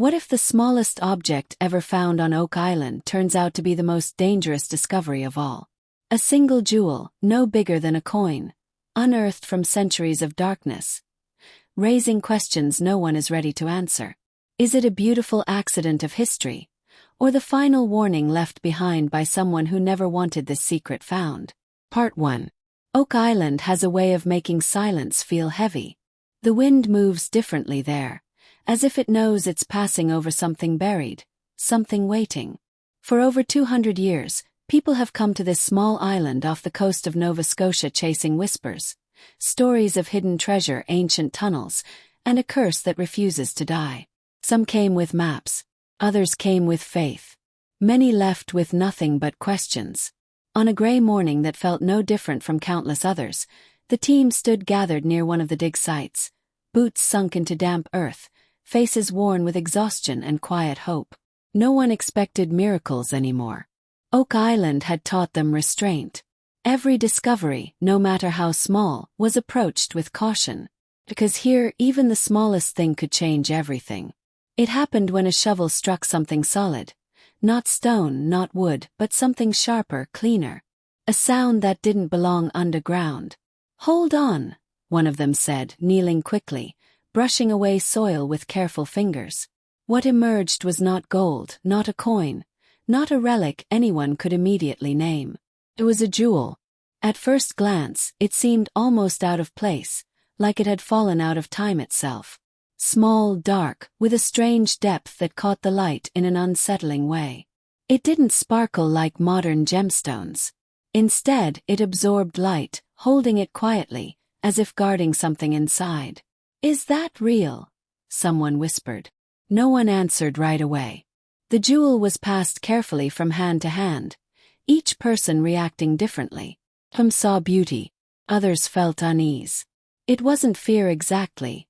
What if the smallest object ever found on Oak Island turns out to be the most dangerous discovery of all? A single jewel, no bigger than a coin, unearthed from centuries of darkness, raising questions no one is ready to answer. Is it a beautiful accident of history, or the final warning left behind by someone who never wanted this secret found? Part 1. Oak Island has a way of making silence feel heavy. The wind moves differently there, as if it knows it's passing over something buried, something waiting. For over 200 years, people have come to this small island off the coast of Nova Scotia chasing whispers, stories of hidden treasure, ancient tunnels, and a curse that refuses to die. Some came with maps, others came with faith. Many left with nothing but questions. On a gray morning that felt no different from countless others, the team stood gathered near one of the dig sites, boots sunk into damp earth, faces worn with exhaustion and quiet hope. No one expected miracles anymore. Oak Island had taught them restraint. Every discovery, no matter how small, was approached with caution. Because here, even the smallest thing could change everything. It happened when a shovel struck something solid. Not stone, not wood, but something sharper, cleaner. A sound that didn't belong underground. "Hold on," one of them said, kneeling quickly, brushing away soil with careful fingers. What emerged was not gold, not a coin, not a relic anyone could immediately name. It was a jewel. At first glance, it seemed almost out of place, like it had fallen out of time itself. Small, dark, with a strange depth that caught the light in an unsettling way. It didn't sparkle like modern gemstones. Instead, it absorbed light, holding it quietly, as if guarding something inside. "Is that real?" someone whispered. No one answered right away. The jewel was passed carefully from hand to hand, each person reacting differently. Some saw beauty, others felt unease. It wasn't fear exactly.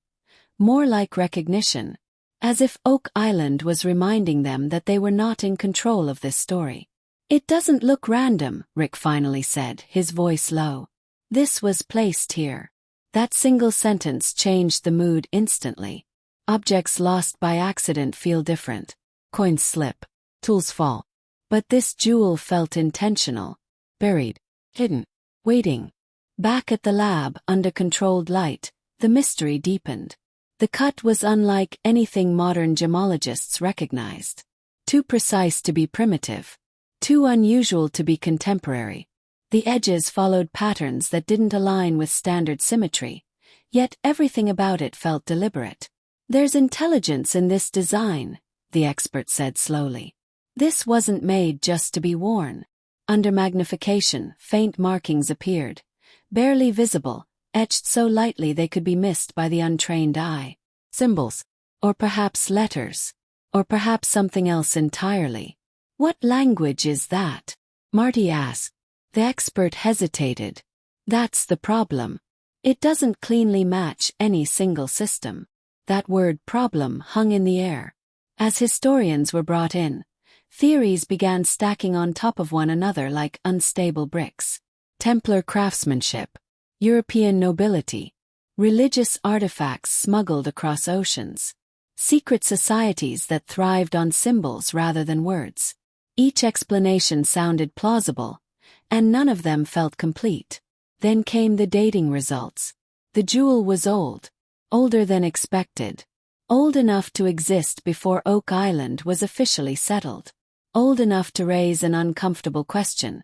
More like recognition, as if Oak Island was reminding them that they were not in control of this story. "It doesn't look random," Rick finally said, his voice low. "This was placed here." That single sentence changed the mood instantly. Objects lost by accident feel different. Coins slip, tools fall. But this jewel felt intentional, buried, hidden, waiting. Back at the lab, under controlled light, the mystery deepened. The cut was unlike anything modern gemologists recognized. Too precise to be primitive. Too unusual to be contemporary. The edges followed patterns that didn't align with standard symmetry, yet everything about it felt deliberate. "There's intelligence in this design," the expert said slowly. "This wasn't made just to be worn." Under magnification, faint markings appeared, barely visible, etched so lightly they could be missed by the untrained eye. Symbols. Or perhaps letters. Or perhaps something else entirely. "What language is that?" Marty asked. The expert hesitated. "That's the problem. It doesn't cleanly match any single system." That word "problem" hung in the air. As historians were brought in, theories began stacking on top of one another like unstable bricks. Templar craftsmanship. European nobility. Religious artifacts smuggled across oceans. Secret societies that thrived on symbols rather than words. Each explanation sounded plausible, and none of them felt complete. Then came the dating results. The jewel was old. Older than expected. Old enough to exist before Oak Island was officially settled. Old enough to raise an uncomfortable question.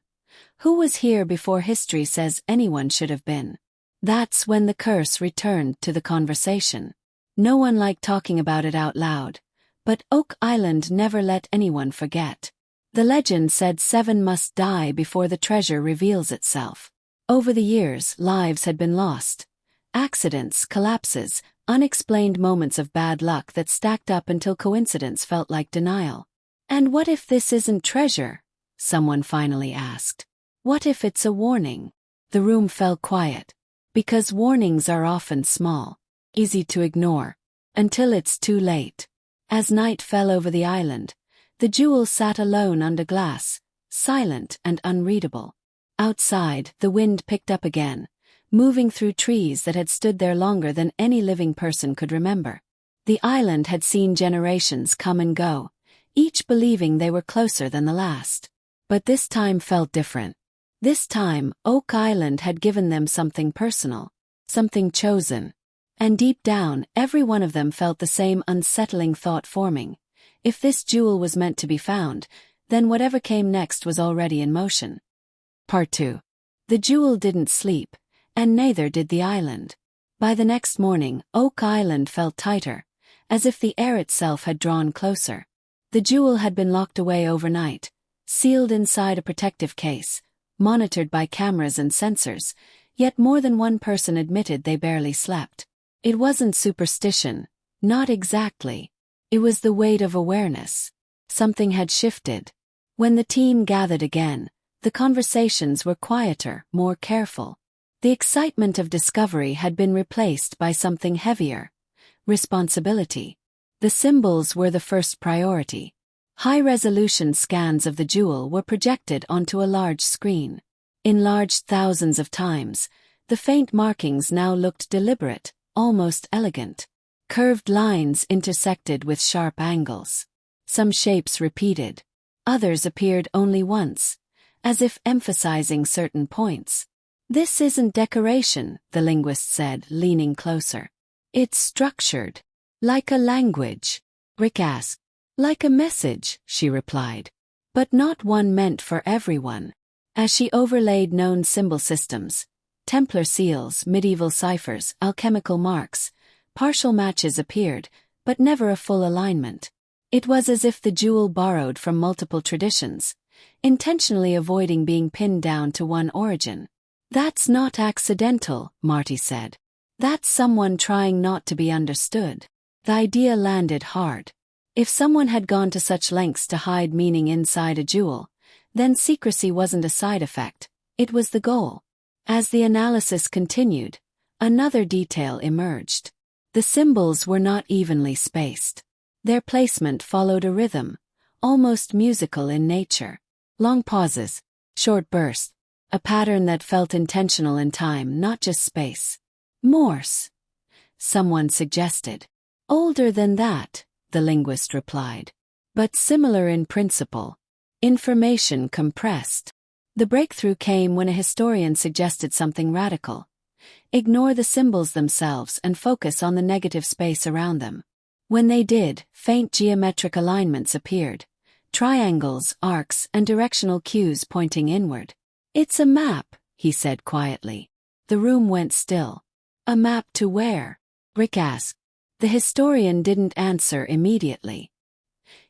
Who was here before history says anyone should have been? That's when the curse returned to the conversation. No one liked talking about it out loud, but Oak Island never let anyone forget. The legend said 7 must die before the treasure reveals itself. Over the years, lives had been lost. Accidents, collapses, unexplained moments of bad luck that stacked up until coincidence felt like denial. "And what if this isn't treasure?" someone finally asked. "What if it's a warning?" The room fell quiet. Because warnings are often small, easy to ignore, until it's too late. As night fell over the island, the jewel sat alone under glass, silent and unreadable. Outside, the wind picked up again, moving through trees that had stood there longer than any living person could remember. The island had seen generations come and go, each believing they were closer than the last. But this time felt different. This time, Oak Island had given them something personal, something chosen. And deep down, every one of them felt the same unsettling thought forming. If this jewel was meant to be found, then whatever came next was already in motion. Part 2. The jewel didn't sleep, and neither did the island. By the next morning, Oak Island felt tighter, as if the air itself had drawn closer. The jewel had been locked away overnight, sealed inside a protective case, monitored by cameras and sensors, yet more than one person admitted they barely slept. It wasn't superstition, not exactly. It was the weight of awareness. Something had shifted. When the team gathered again, the conversations were quieter, more careful. The excitement of discovery had been replaced by something heavier: responsibility. The symbols were the first priority. High-resolution scans of the jewel were projected onto a large screen. Enlarged thousands of times, the faint markings now looked deliberate, almost elegant. Curved lines intersected with sharp angles. Some shapes repeated. Others appeared only once, as if emphasizing certain points. "This isn't decoration," the linguist said, leaning closer. "It's structured. Like a language." Rick asked. "Like a message," she replied. "But not one meant for everyone." As she overlaid known symbol systems, Templar seals, medieval ciphers, alchemical marks, partial matches appeared, but never a full alignment. It was as if the jewel borrowed from multiple traditions, intentionally avoiding being pinned down to one origin. "That's not accidental," Marty said. "That's someone trying not to be understood." The idea landed hard. If someone had gone to such lengths to hide meaning inside a jewel, then secrecy wasn't a side effect, it was the goal. As the analysis continued, another detail emerged. The symbols were not evenly spaced. Their placement followed a rhythm, almost musical in nature. Long pauses, short bursts, a pattern that felt intentional in time, not just space. "Morse," someone suggested. "Older than that," the linguist replied. "But similar in principle. Information compressed." The breakthrough came when a historian suggested something radical. Ignore the symbols themselves and focus on the negative space around them. When they did, faint geometric alignments appeared. Triangles, arcs, and directional cues pointing inward. "It's a map," he said quietly. The room went still. "A map to where?" Rick asked. The historian didn't answer immediately.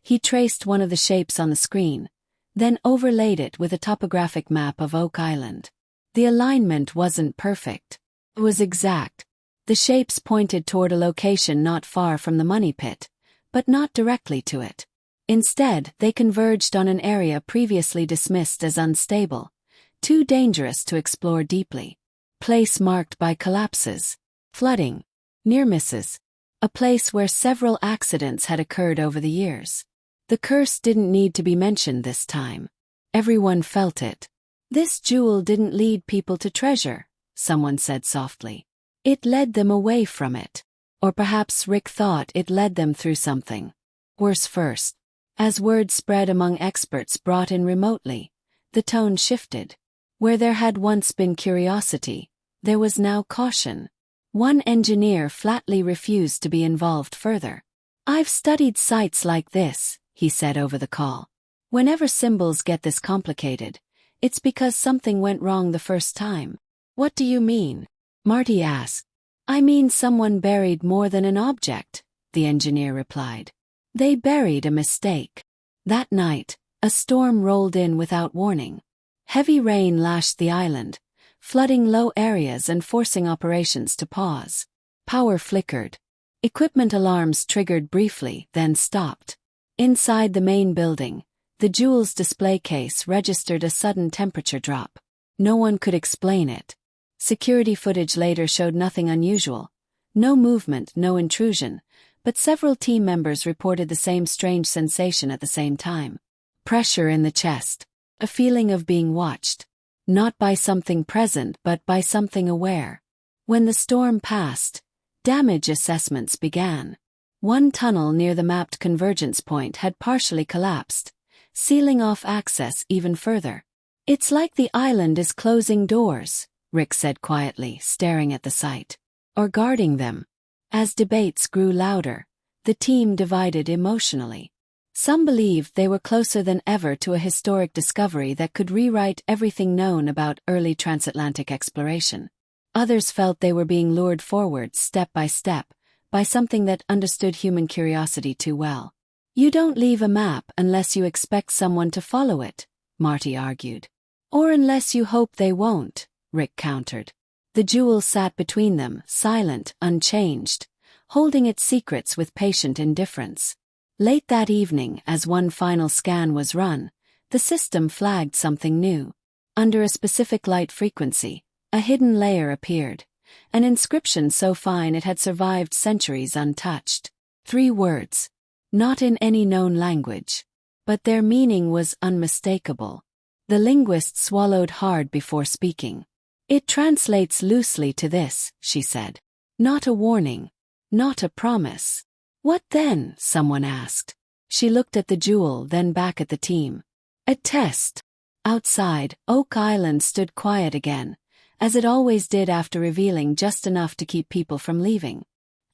He traced one of the shapes on the screen, then overlaid it with a topographic map of Oak Island. The alignment wasn't perfect. It was exact. The shapes pointed toward a location not far from the money pit, but not directly to it. Instead, they converged on an area previously dismissed as unstable, too dangerous to explore deeply. Place marked by collapses, flooding, near misses. A place where several accidents had occurred over the years. The curse didn't need to be mentioned this time. Everyone felt it. "This jewel didn't lead people to treasure," someone said softly. "It led them away from it." Or perhaps Rick thought it led them through something worse first. As word spread among experts brought in remotely, the tone shifted. Where there had once been curiosity, there was now caution. One engineer flatly refused to be involved further. "I've studied sites like this," he said over the call. "Whenever symbols get this complicated, it's because something went wrong the first time." "What do you mean?" Marty asked. "I mean someone buried more than an object," the engineer replied. "They buried a mistake." That night, a storm rolled in without warning. Heavy rain lashed the island, flooding low areas and forcing operations to pause. Power flickered. Equipment alarms triggered briefly, then stopped. Inside the main building, the jewel's display case registered a sudden temperature drop. No one could explain it. Security footage later showed nothing unusual. No movement, no intrusion, but several team members reported the same strange sensation at the same time. Pressure in the chest. A feeling of being watched. Not by something present but by something aware. When the storm passed, damage assessments began. One tunnel near the mapped convergence point had partially collapsed, sealing off access even further. "It's like the island is closing doors," Rick said quietly, staring at the site. "Or guarding them." As debates grew louder, the team divided emotionally. Some believed they were closer than ever to a historic discovery that could rewrite everything known about early transatlantic exploration. Others felt they were being lured forward step by step, by something that understood human curiosity too well. "You don't leave a map unless you expect someone to follow it," Marty argued. "Or unless you hope they won't," Rick countered. The jewel sat between them, silent, unchanged, holding its secrets with patient indifference. Late that evening, as one final scan was run, the system flagged something new. Under a specific light frequency, a hidden layer appeared, an inscription so fine it had survived centuries untouched. 3 words. Not in any known language. But their meaning was unmistakable. The linguist swallowed hard before speaking. "It translates loosely to this," she said. "Not a warning. Not a promise." "What then?" someone asked. She looked at the jewel, then back at the team. "A test." Outside, Oak Island stood quiet again, as it always did after revealing just enough to keep people from leaving.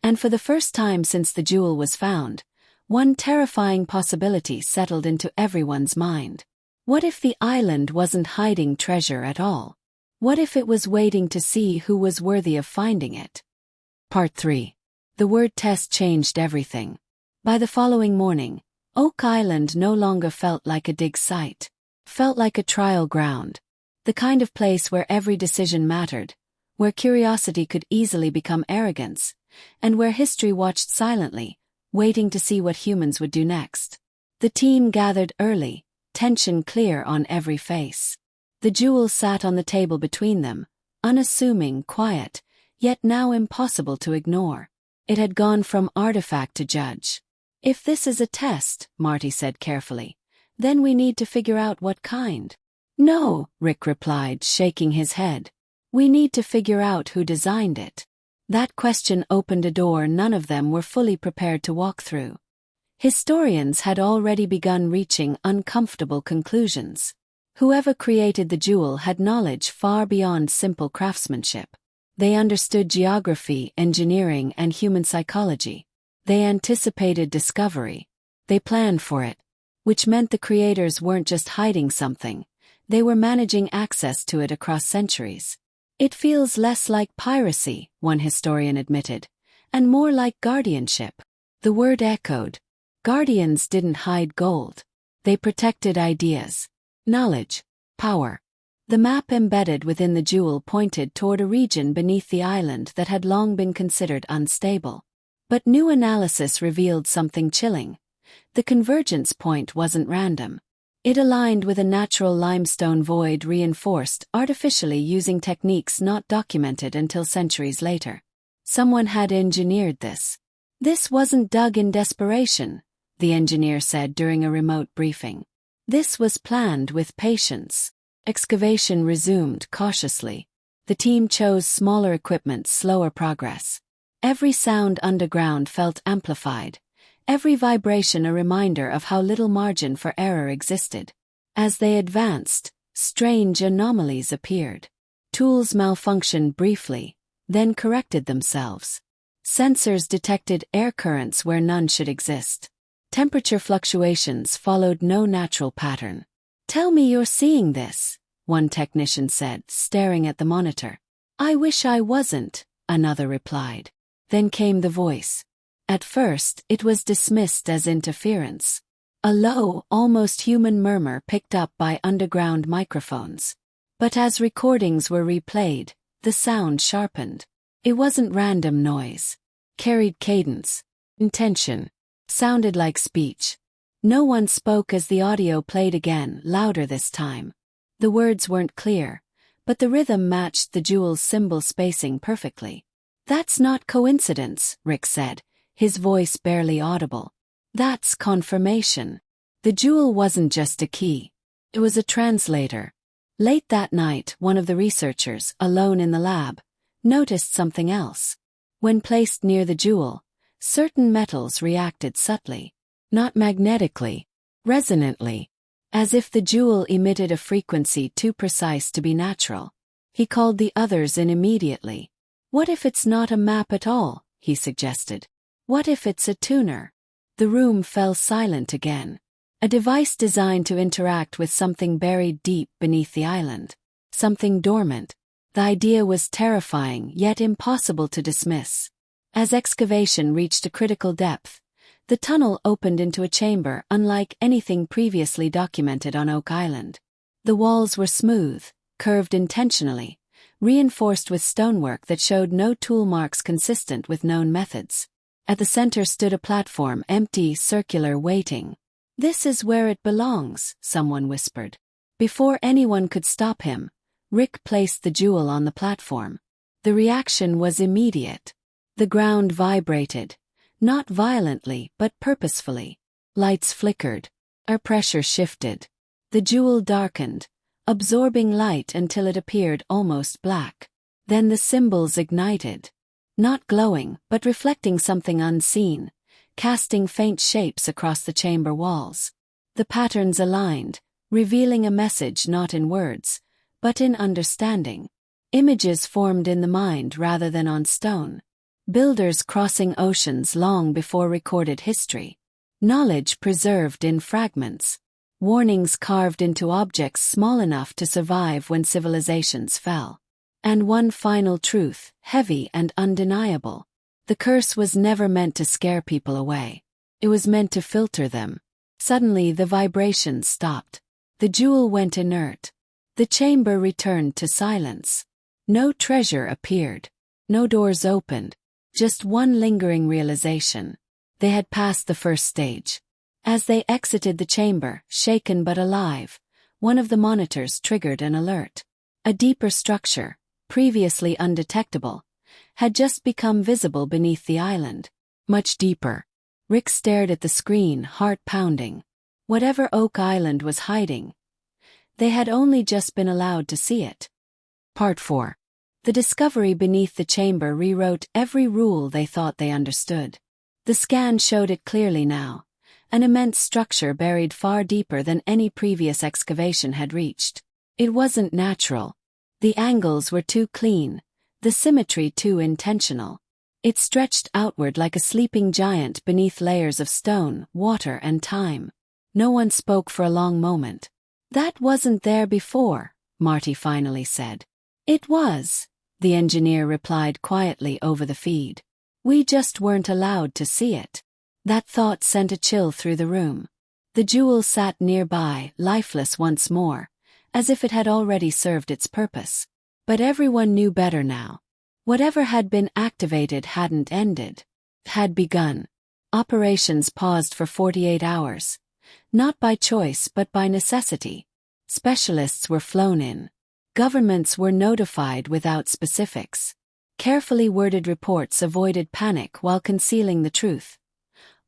And for the first time since the jewel was found, one terrifying possibility settled into everyone's mind. What if the island wasn't hiding treasure at all? What if it was waiting to see who was worthy of finding it? Part 3. The word test changed everything. By the following morning, Oak Island no longer felt like a dig site. Felt like a trial ground. The kind of place where every decision mattered, where curiosity could easily become arrogance, and where history watched silently, waiting to see what humans would do next. The team gathered early, tension clear on every face. The jewel sat on the table between them, unassuming, quiet, yet now impossible to ignore. It had gone from artifact to judge. "If this is a test," Marty said carefully, "then we need to figure out what kind." "No," Rick replied, shaking his head. "We need to figure out who designed it." That question opened a door none of them were fully prepared to walk through. Historians had already begun reaching uncomfortable conclusions. Whoever created the jewel had knowledge far beyond simple craftsmanship. They understood geography, engineering, and human psychology. They anticipated discovery. They planned for it. Which meant the creators weren't just hiding something. They were managing access to it across centuries. "It feels less like piracy," one historian admitted, "and more like guardianship." The word echoed. Guardians didn't hide gold. They protected ideas, knowledge, power. The map embedded within the jewel pointed toward a region beneath the island that had long been considered unstable. But new analysis revealed something chilling. The convergence point wasn't random. It aligned with a natural limestone void reinforced artificially using techniques not documented until centuries later. Someone had engineered this. "This wasn't dug in desperation," the engineer said during a remote briefing. "This was planned with patience." Excavation resumed cautiously. The team chose smaller equipment, slower progress. Every sound underground felt amplified. Every vibration a reminder of how little margin for error existed. As they advanced, strange anomalies appeared. Tools malfunctioned briefly, then corrected themselves. Sensors detected air currents where none should exist. Temperature fluctuations followed no natural pattern. "Tell me you're seeing this," one technician said, staring at the monitor. "I wish I wasn't," another replied. Then came the voice. At first, it was dismissed as interference. A low, almost human murmur picked up by underground microphones. But as recordings were replayed, the sound sharpened. It wasn't random noise. Carried cadence, intention, sounded like speech. No one spoke as the audio played again, louder this time. The words weren't clear, but the rhythm matched the jewel's symbol spacing perfectly. "That's not coincidence," Rick said, his voice barely audible. "That's confirmation." The jewel wasn't just a key. It was a translator. Late that night, one of the researchers, alone in the lab, noticed something else. When placed near the jewel, certain metals reacted subtly. Not magnetically, resonantly, as if the jewel emitted a frequency too precise to be natural. He called the others in immediately. "What if it's not a map at all?" he suggested. "What if it's a tuner?" The room fell silent again. A device designed to interact with something buried deep beneath the island. Something dormant. The idea was terrifying yet impossible to dismiss. As excavation reached a critical depth, the tunnel opened into a chamber unlike anything previously documented on Oak Island. The walls were smooth, curved intentionally, reinforced with stonework that showed no tool marks consistent with known methods. At the center stood a platform, empty, circular, waiting. "This is where it belongs," someone whispered. Before anyone could stop him, Rick placed the jewel on the platform. The reaction was immediate. The ground vibrated, not violently but purposefully. Lights flickered. Air pressure shifted. The jewel darkened, absorbing light until it appeared almost black. Then the symbols ignited. Not glowing, but reflecting something unseen, casting faint shapes across the chamber walls. The patterns aligned, revealing a message not in words, but in understanding. Images formed in the mind rather than on stone. Builders crossing oceans long before recorded history. Knowledge preserved in fragments. Warnings carved into objects small enough to survive when civilizations fell. And one final truth, heavy and undeniable. The curse was never meant to scare people away. It was meant to filter them. Suddenly the vibrations stopped. The jewel went inert. The chamber returned to silence. No treasure appeared. No doors opened. Just one lingering realization. They had passed the first stage. As they exited the chamber, shaken but alive, one of the monitors triggered an alert. A deeper structure, previously undetectable, had just become visible beneath the island. Much deeper. Rick stared at the screen, heart pounding. Whatever Oak Island was hiding, they had only just been allowed to see it. Part 4. The discovery beneath the chamber rewrote every rule they thought they understood. The scan showed it clearly now. An immense structure buried far deeper than any previous excavation had reached. It wasn't natural. The angles were too clean, the symmetry too intentional. It stretched outward like a sleeping giant beneath layers of stone, water, and time. No one spoke for a long moment. "That wasn't there before," Marty finally said. "It was," the engineer replied quietly over the feed. "We just weren't allowed to see it." That thought sent a chill through the room. The jewel sat nearby, lifeless once more, as if it had already served its purpose. But everyone knew better now. Whatever had been activated hadn't ended. Had begun. Operations paused for 48 hours. Not by choice but by necessity. Specialists were flown in. Governments were notified without specifics. Carefully worded reports avoided panic while concealing the truth.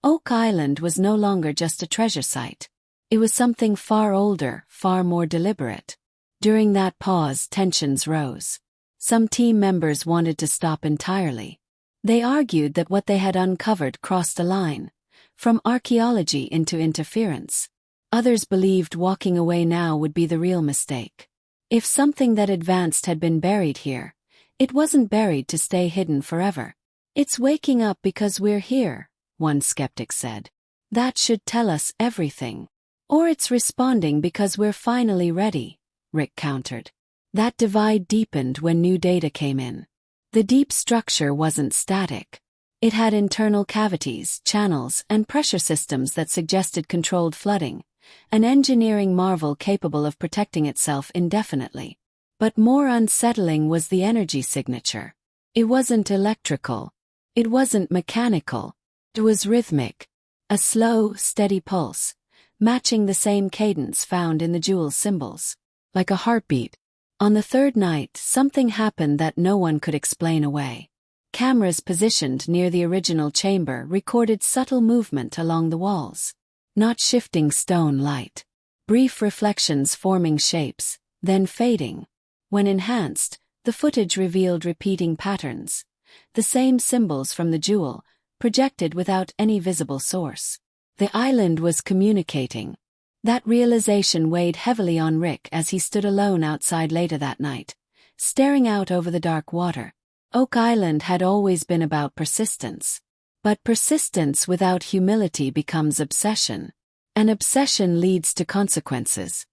Oak Island was no longer just a treasure site. It was something far older, far more deliberate. During that pause, tensions rose. Some team members wanted to stop entirely. They argued that what they had uncovered crossed a line, from archaeology into interference. Others believed walking away now would be the real mistake. If something that advanced had been buried here, it wasn't buried to stay hidden forever. "It's waking up because we're here," one skeptic said. "That should tell us everything. Or it's responding because we're finally ready," Rick countered. That divide deepened when new data came in. The deep structure wasn't static. It had internal cavities, channels, and pressure systems that suggested controlled flooding, an engineering marvel capable of protecting itself indefinitely. But more unsettling was the energy signature. It wasn't electrical. It wasn't mechanical. It was rhythmic. A slow, steady pulse, matching the same cadence found in the jewel's symbols. Like a heartbeat. On the third night, something happened that no one could explain away. Cameras positioned near the original chamber recorded subtle movement along the walls. Not shifting stone light. Brief reflections forming shapes, then fading. When enhanced, the footage revealed repeating patterns. The same symbols from the jewel, projected without any visible source. The island was communicating. That realization weighed heavily on Rick as he stood alone outside later that night, staring out over the dark water. Oak Island had always been about persistence. But persistence without humility becomes obsession. And obsession leads to consequences.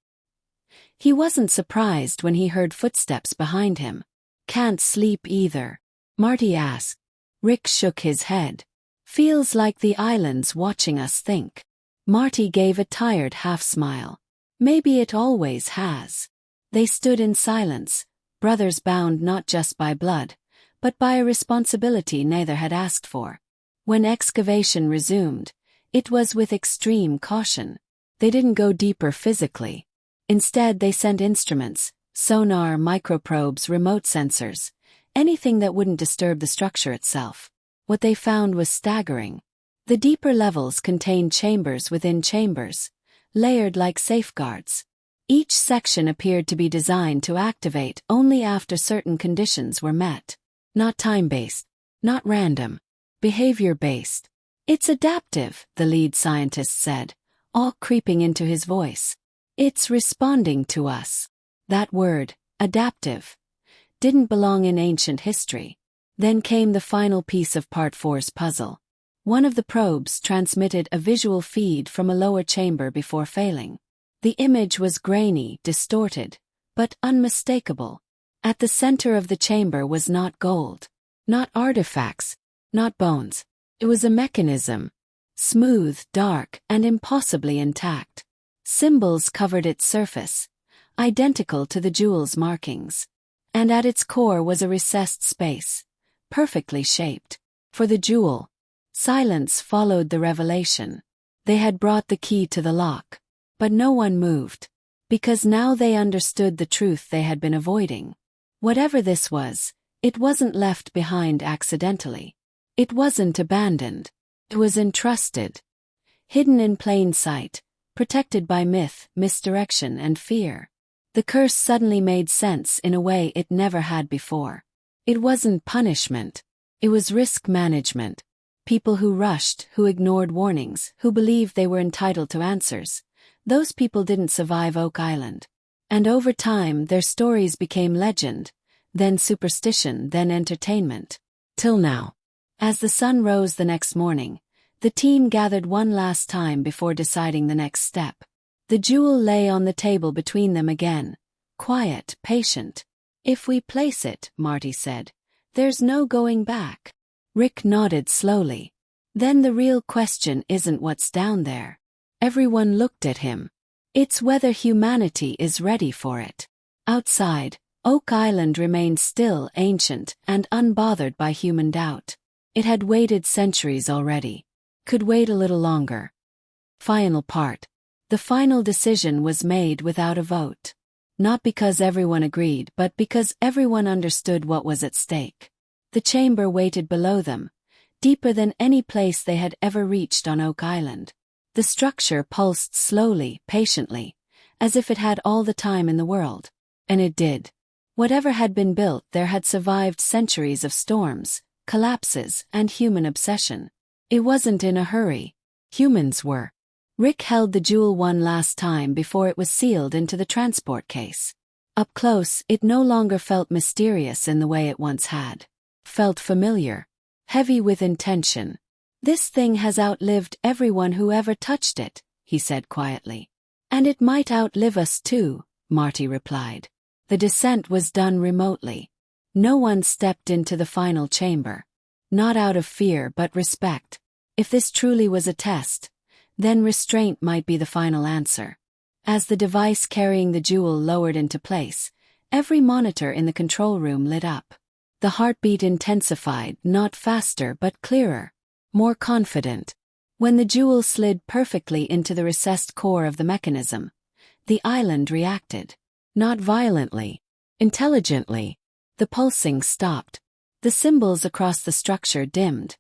He wasn't surprised when he heard footsteps behind him. "Can't sleep either?" Marty asked. Rick shook his head. "Feels like the island's watching us think." Marty gave a tired half-smile. "Maybe it always has." They stood in silence, brothers bound not just by blood, but by a responsibility neither had asked for. When excavation resumed, it was with extreme caution. They didn't go deeper physically. Instead, they sent instruments, sonar, microprobes, remote sensors, anything that wouldn't disturb the structure itself. What they found was staggering. The deeper levels contained chambers within chambers, layered like safeguards. Each section appeared to be designed to activate only after certain conditions were met. Not time-based, not random, behavior-based. "It's adaptive," the lead scientist said, awe creeping into his voice. "It's responding to us." That word, adaptive, didn't belong in ancient history. Then came the final piece of Part 4's puzzle. One of the probes transmitted a visual feed from a lower chamber before failing. The image was grainy, distorted, but unmistakable. At the center of the chamber was not gold, not artifacts, not bones. It was a mechanism. Smooth, dark, and impossibly intact. Symbols covered its surface, identical to the jewel's markings. And at its core was a recessed space, perfectly shaped. For the jewel, silence followed the revelation. They had brought the key to the lock, but no one moved, because now they understood the truth they had been avoiding. Whatever this was, it wasn't left behind accidentally. It wasn't abandoned. It was entrusted. Hidden in plain sight, protected by myth, misdirection, and fear. The curse suddenly made sense in a way it never had before. It wasn't punishment. It was risk management. People who rushed, who ignored warnings, who believed they were entitled to answers. Those people didn't survive Oak Island. And over time, their stories became legend, then superstition, then entertainment. Till now. As the sun rose the next morning, the team gathered one last time before deciding the next step. The jewel lay on the table between them again, quiet, patient. "If we place it," Marty said, "there's no going back." Rick nodded slowly. "Then the real question isn't what's down there." Everyone looked at him. "It's whether humanity is ready for it." Outside, Oak Island remained still, ancient, and unbothered by human doubt. It had waited centuries already. Could wait a little longer. Final part. The final decision was made without a vote. Not because everyone agreed, but because everyone understood what was at stake. The chamber waited below them, deeper than any place they had ever reached on Oak Island. The structure pulsed slowly, patiently, as if it had all the time in the world. And it did. Whatever had been built there had survived centuries of storms, collapses, and human obsession. It wasn't in a hurry. Humans were. Rick held the jewel one last time before it was sealed into the transport case. Up close, it no longer felt mysterious in the way it once had. Felt familiar. Heavy with intention. "This thing has outlived everyone who ever touched it," he said quietly. "And it might outlive us too," Marty replied. The descent was done remotely. No one stepped into the final chamber. Not out of fear but respect. If this truly was a test, then restraint might be the final answer. As the device carrying the jewel lowered into place, every monitor in the control room lit up. The heartbeat intensified, not faster but clearer. More confident. When the jewel slid perfectly into the recessed core of the mechanism, the island reacted. Not violently. Intelligently. The pulsing stopped. The symbols across the structure dimmed,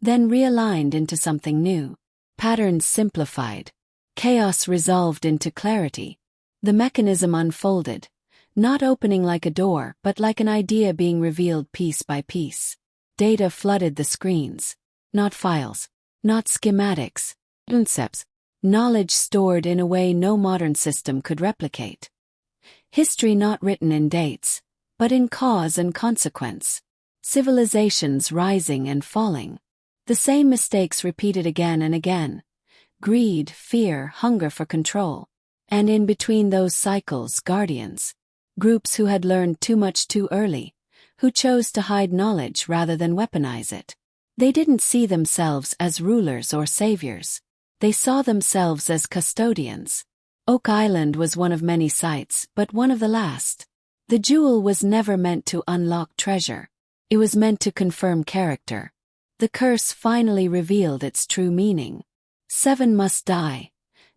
then realigned into something new. Patterns simplified. Chaos resolved into clarity. The mechanism unfolded, not opening like a door but like an idea being revealed piece by piece. Data flooded the screens. Not files. Not schematics. Concepts. Knowledge stored in a way no modern system could replicate. History not written in dates, but in cause and consequence. Civilizations rising and falling. The same mistakes repeated again and again. Greed, fear, hunger for control. And in between those cycles, guardians. Groups who had learned too much too early, who chose to hide knowledge rather than weaponize it. They didn't see themselves as rulers or saviors. They saw themselves as custodians. Oak Island was one of many sites, but one of the last. The jewel was never meant to unlock treasure. It was meant to confirm character. The curse finally revealed its true meaning. 7 must die,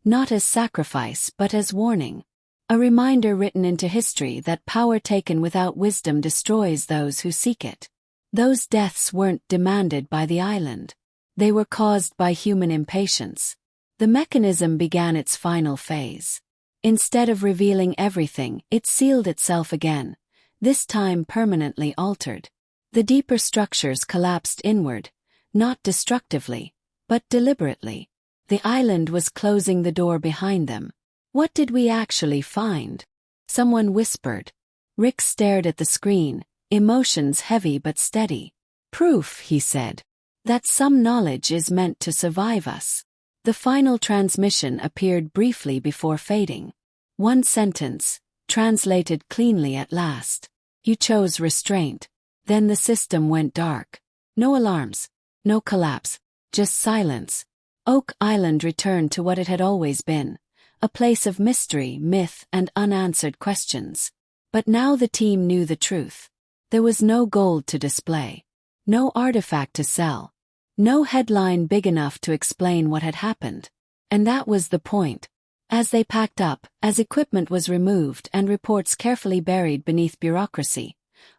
not as sacrifice but as warning. A reminder written into history that power taken without wisdom destroys those who seek it. Those deaths weren't demanded by the island. They were caused by human impatience. The mechanism began its final phase. Instead of revealing everything, it sealed itself again, this time permanently altered. The deeper structures collapsed inward, not destructively, but deliberately. The island was closing the door behind them. What did we actually find? Someone whispered. Rick stared at the screen, emotions heavy but steady. Proof, he said, that some knowledge is meant to survive us. The final transmission appeared briefly before fading. One sentence, translated cleanly at last. You chose restraint. Then the system went dark. No alarms, no collapse, just silence. Oak Island returned to what it had always been, a place of mystery, myth, and unanswered questions. But now the team knew the truth. There was no gold to display, no artifact to sell, no headline big enough to explain what had happened. And that was the point. As they packed up, as equipment was removed and reports carefully buried beneath bureaucracy,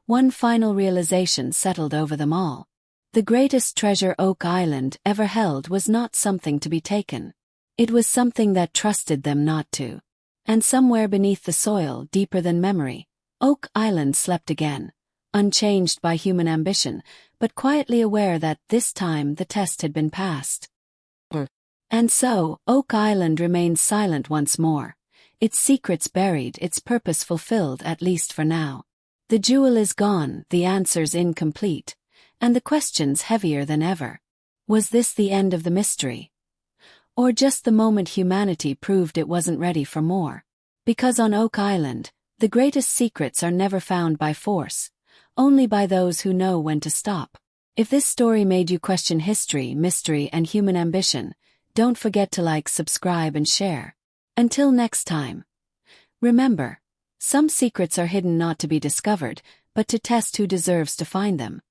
one final realization settled over them all. The greatest treasure Oak Island ever held was not something to be taken. It was something that trusted them not to. And somewhere beneath the soil, deeper than memory, Oak Island slept again, unchanged by human ambition, but quietly aware that this time the test had been passed. And so, Oak Island remained silent once more, its secrets buried, its purpose fulfilled at least for now. The jewel is gone, the answers incomplete, and the questions heavier than ever. Was this the end of the mystery? Or just the moment humanity proved it wasn't ready for more? Because on Oak Island, the greatest secrets are never found by force, only by those who know when to stop. If this story made you question history, mystery, and human ambition, don't forget to like, subscribe, and share. Until next time. Remember, some secrets are hidden not to be discovered, but to test who deserves to find them.